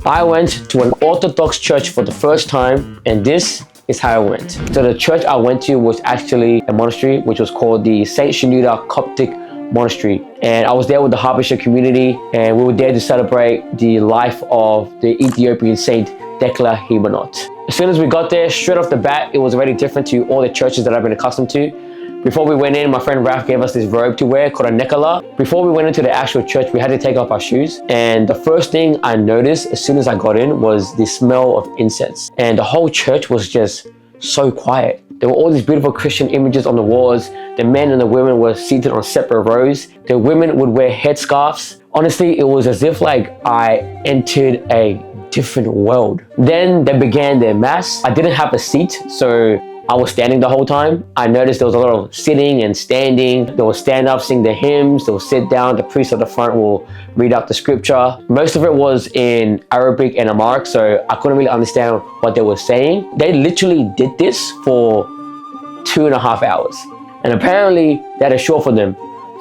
I went to an Orthodox church for the first time, and this is how I went. So the church I went to was actually a monastery, which was called the Saint Shenouda Coptic Monastery. And I was there with the Habesha community, and we were there to celebrate the life of the Ethiopian saint Tekla Himanot. As soon as we got there, straight off the bat, it was very different to all the churches that I've been accustomed to. Before we went in, my friend Ralph gave us this robe to wear called a nekala. Before we went into the actual church, we had to take off our shoes. And the first thing I noticed as soon as I got in was the smell of incense. And the whole church was just so quiet. There were all these beautiful Christian images on the walls. The men and the women were seated on separate rows. The women would wear headscarves. Honestly, it was as if like I entered a different world. Then they began their mass. I didn't have a seat, so I was standing the whole time. I noticed there was a lot of sitting and standing. They will stand up, sing the hymns. They will sit down. The priest at the front will read out the scripture. Most of it was in Arabic and Amharic, so I couldn't really understand what they were saying. They literally did this for 2.5 hours. And apparently that is short for them.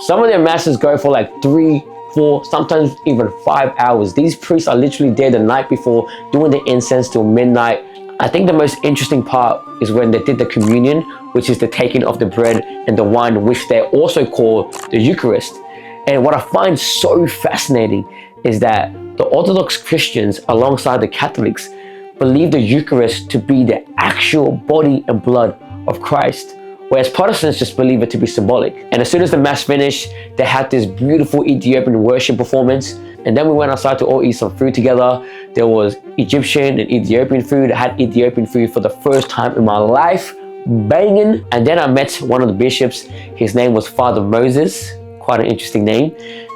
Some of their masses go for like 3, 4, sometimes even 5 hours. These priests are literally there the night before doing the incense till midnight. I think the most interesting part is when they did the communion, which is the taking of the bread and the wine, which they also call the Eucharist. And what I find so fascinating is that the Orthodox Christians, alongside the Catholics, believe the Eucharist to be the actual body and blood of Christ, whereas Protestants just believe it to be symbolic. And as soon as the mass finished, they had this beautiful Ethiopian worship performance. And then we went outside to all eat some food together. There was Egyptian and Ethiopian food. I had Ethiopian food for the first time in my life. Banging. And then I met one of the bishops. His name was Father Moses. Quite an interesting name.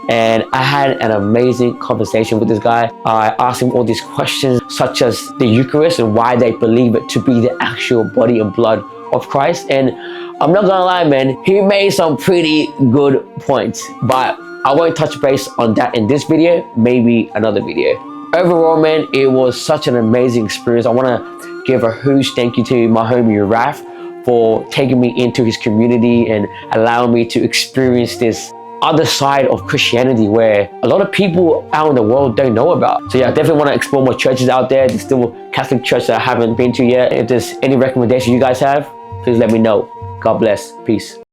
And I had an amazing conversation with this guy. I asked him all these questions, such as the Eucharist and why they believe it to be the actual body and blood of Christ. And I'm not gonna lie, man, he made some pretty good points, but I won't touch base on that in this video, maybe another video. Overall, man, it was such an amazing experience. I want to give a huge thank you to my homie Raf for taking me into his community and allowing me to experience this other side of Christianity where a lot of people out in the world don't know about. So yeah, I definitely want to explore more churches out there. There's still Catholic church that I haven't been to yet. If there's any recommendation you guys have, please let me know. God bless. Peace.